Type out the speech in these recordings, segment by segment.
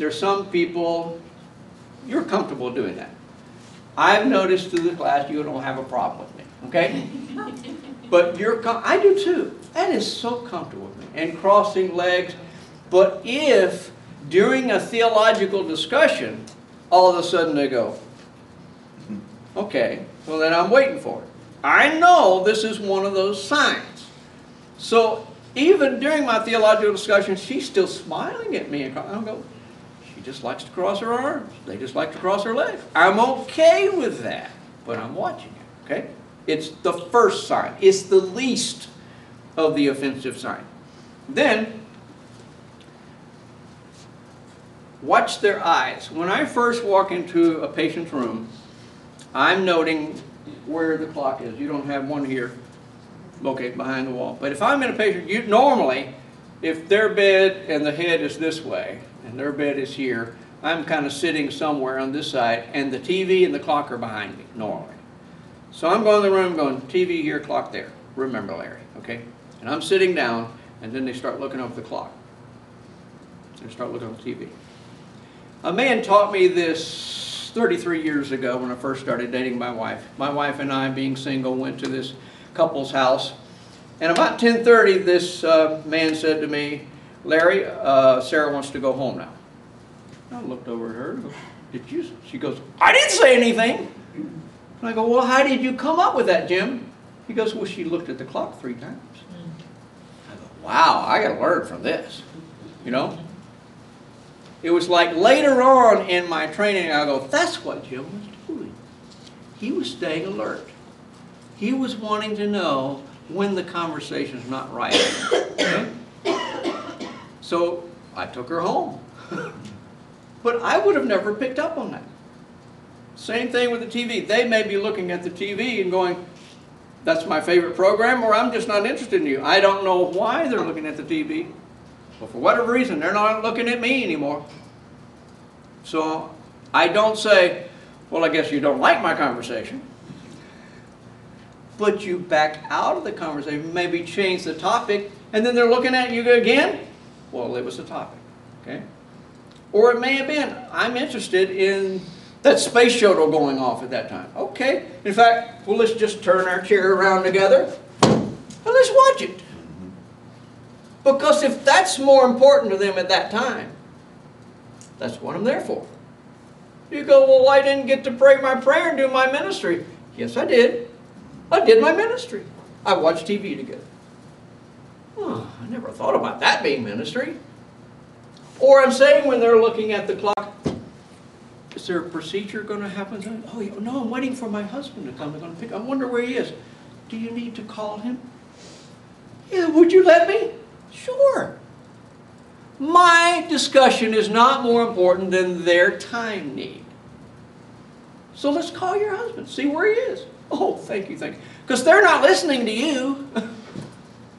There's some people, you're comfortable doing that. I've noticed through the class you don't have a problem with me, okay? But I do too. That is so comfortable with me. And crossing legs. But if during a theological discussion, all of a sudden they go, okay, well then I'm waiting for it. I know this is one of those signs. So even during my theological discussion, she's still smiling at me. And I'll go, she just likes to cross her arms. They just like to cross her legs. I'm okay with that, but I'm watching it, okay? It's the first sign. It's the least of the offensive sign. Then, watch their eyes. When I first walk into a patient's room, I'm noting where the clock is. You don't have one here located behind the wall. But if I'm in a patient, normally, if their bed and the head is this way, and their bed is here, I'm kind of sitting somewhere on this side, and the TV and the clock are behind me, normally. So I'm going in the room going, TV here, clock there. Remember, Larry, okay? And I'm sitting down, and then they start looking over the clock. They start looking at the TV. A man taught me this 33 years ago when I first started dating my wife. My wife and I, being single, went to this couple's house. And about 10:30, this man said to me, Larry, Sarah wants to go home now. I looked over at her. Did you? She goes, I didn't say anything. And I go, well, how did you come up with that, Jim? He goes, well, she looked at the clock 3 times. I go, wow, I got to learn from this, you know? It was like later on in my training, I go, that's what Jim was doing. He was staying alert. He was wanting to know when the conversation's not right. Okay? So I took her home. But I would have never picked up on that. Same thing with the TV. They may be looking at the TV and going, that's my favorite program, or I'm just not interested in you. I don't know why they're looking at the TV. But for whatever reason, they're not looking at me anymore. So I don't say, well, I guess you don't like my conversation. But you back out of the conversation, maybe change the topic, and then they're looking at you again. Well, it was the topic, okay? Or it may have been, I'm interested in that space shuttle going off at that time. Okay. In fact, well, let's just turn our chair around together and let's watch it. Because if that's more important to them at that time, that's what I'm there for. You go, well, I didn't get to pray my prayer and do my ministry. Yes, I did. I did my ministry. I watched TV together. Oh, I never thought about that being ministry. Or I'm saying when they're looking at the clock, is there a procedure going to happen? Oh, no, I'm waiting for my husband to come. They're going to pick. I wonder where he is. Do you need to call him? Yeah, would you let me? Sure. My discussion is not more important than their time need. So let's call your husband. See where he is. Oh, thank you, thank you. Because they're not listening to you.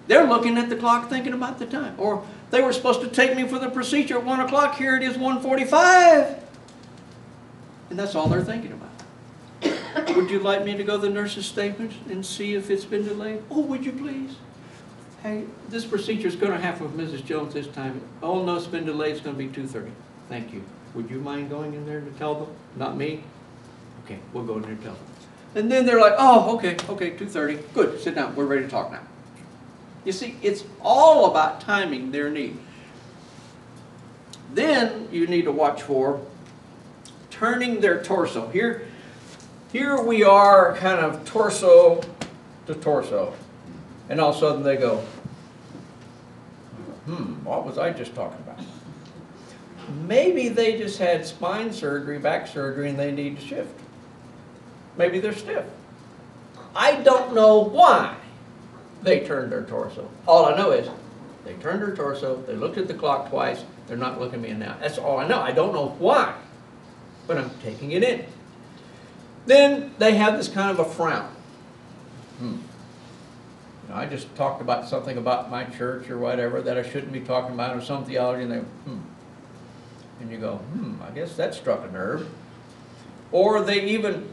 They're looking at the clock thinking about the time. Or they were supposed to take me for the procedure at 1 o'clock. Here it is 1:45. And that's all they're thinking about. Would you like me to go to the nurse's statement and see if it's been delayed? Oh, would you please? Hey, this procedure is going to happen with Mrs. Jones this time. Oh, no, it's been delayed. It's going to be 2:30. Thank you. Would you mind going in there to tell them? Not me? Okay, we'll go in there and tell them. And then they're like, oh, okay, 2:30. Good, sit down. We're ready to talk now. You see, it's all about timing their need. Then you need to watch for turning their torso. Here we are kind of torso to torso. And all of a sudden they go, what was I just talking about? Maybe they just had spine surgery, back surgery, and they need to shift. Maybe they're stiff. I don't know why they turned their torso. All I know is they turned their torso, they looked at the clock twice, they're not looking at me now. That's all I know. I don't know why, but I'm taking it in. Then they have this kind of a frown. I just talked about something about my church or whatever that I shouldn't be talking about, or some theology, and they and you go, I guess that struck a nerve. Or they even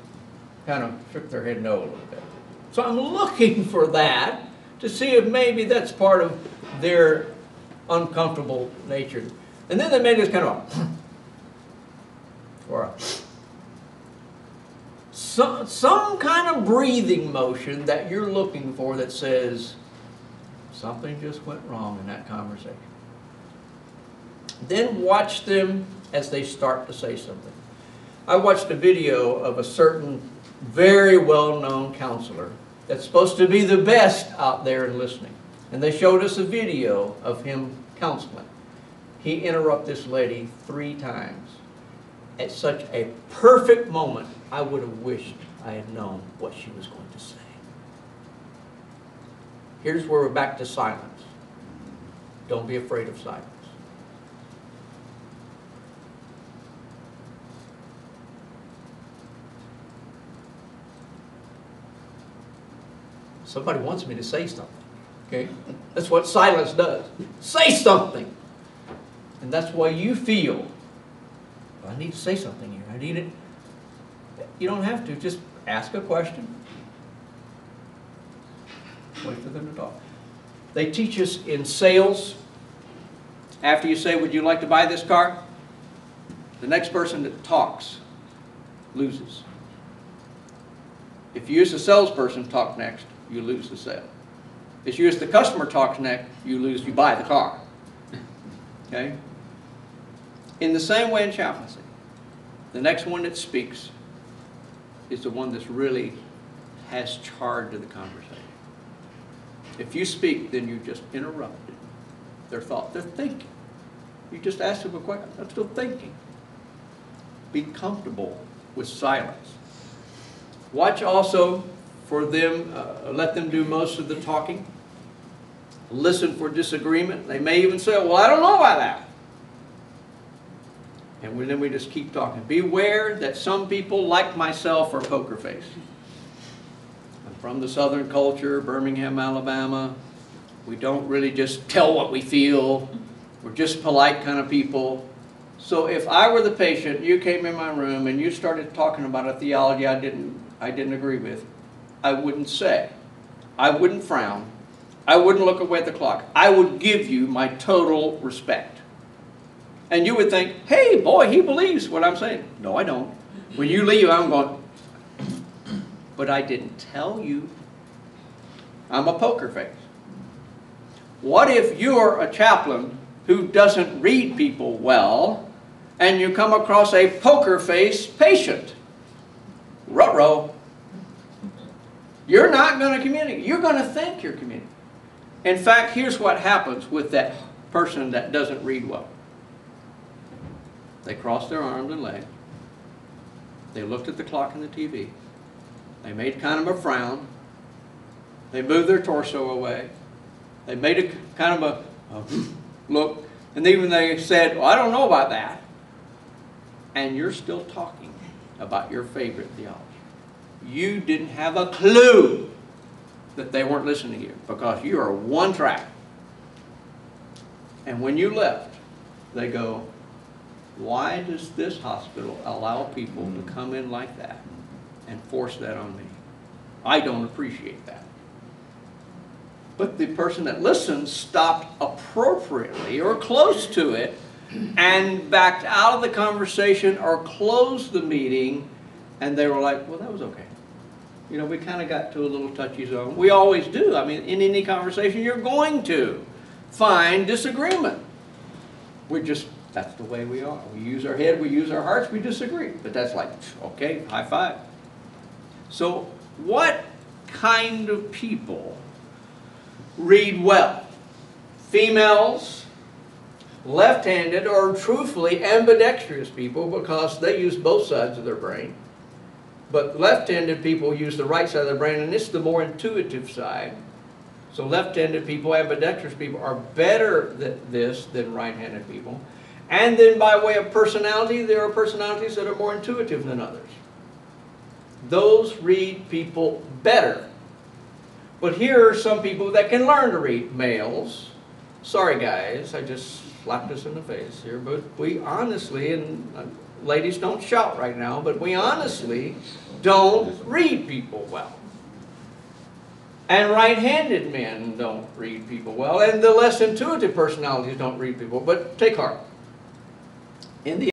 kind of shook their head no a little bit. So I'm looking for that to see if maybe that's part of their uncomfortable nature. And then they made this kind of or some kind of breathing motion that you're looking for that says something just went wrong in that conversation. Then watch them as they start to say something. I watched a video of a certain very well-known counselor that's supposed to be the best out there in listening. And they showed us a video of him counseling. He interrupted this lady 3 times. At such a perfect moment, I would have wished I had known what she was going to say. Here's where we're back to silence. Don't be afraid of silence. Somebody wants me to say something. Okay? That's what silence does. Say something. And that's why you feel, I need to say something here. I need it. You don't have to. Just ask a question. Wait for them to talk. They teach us in sales, after you say, would you like to buy this car? The next person that talks loses. If you use the salesperson talk next, you lose the sale. If you use the customer talks next, you lose, you buy the car. Okay? In the same way in chaplaincy, the next one that speaks is the one that's really has charge of the conversation. If you speak, then you just interrupted their thought. They're thinking. You just ask them a question. I'm still thinking. Be comfortable with silence. Watch also for them, let them do most of the talking. Listen for disagreement. They may even say, well, I don't know about that. And then we just keep talking. Beware that some people, like myself, are poker faced. I'm from the Southern culture, Birmingham, Alabama. We don't really just tell what we feel. We're just polite kind of people. So if I were the patient, you came in my room and you started talking about a theology I didn't agree with, I wouldn't say. I wouldn't frown. I wouldn't look away at the clock. I would give you my total respect. And you would think, hey, boy, he believes what I'm saying. No, I don't. When you leave, I'm going, but I didn't tell you. I'm a poker face. What if you're a chaplain who doesn't read people well, and you come across a poker face patient? Ruh-roh. You're not going to communicate. You're going to think you're communicating. In fact, here's what happens with that person that doesn't read well. They crossed their arms and legs. They looked at the clock and the TV. They made kind of a frown. They moved their torso away. They made a kind of a look. And even they said, well, I don't know about that. And you're still talking about your favorite theology. You didn't have a clue that they weren't listening to you because you are one track. And when you left, they go, why does this hospital allow people to come in like that and force that on me? I don't appreciate that. But the person that listened stopped appropriately or close to it and backed out of the conversation or closed the meeting, and they were like, well, that was okay. You know, we kind of got to a little touchy zone. We always do. I mean, in any conversation, you're going to find disagreement. That's the way we are. We use our head, we use our hearts, we disagree. But that's like, okay, high five. So what kind of people read well? Females, left-handed, or truthfully ambidextrous people because they use both sides of their brain. But left-handed people use the right side of their brain, and it's the more intuitive side. So left-handed people, ambidextrous people, are better at this than right-handed people. And then by way of personality, there are personalities that are more intuitive than others. Those read people better. But here are some people that can learn to read. Males. Sorry guys, I just slapped us in the face here, but we honestly, and ladies don't shout right now, but we honestly don't read people well. And right-handed men don't read people well, and the less intuitive personalities don't read people. But take heart. In the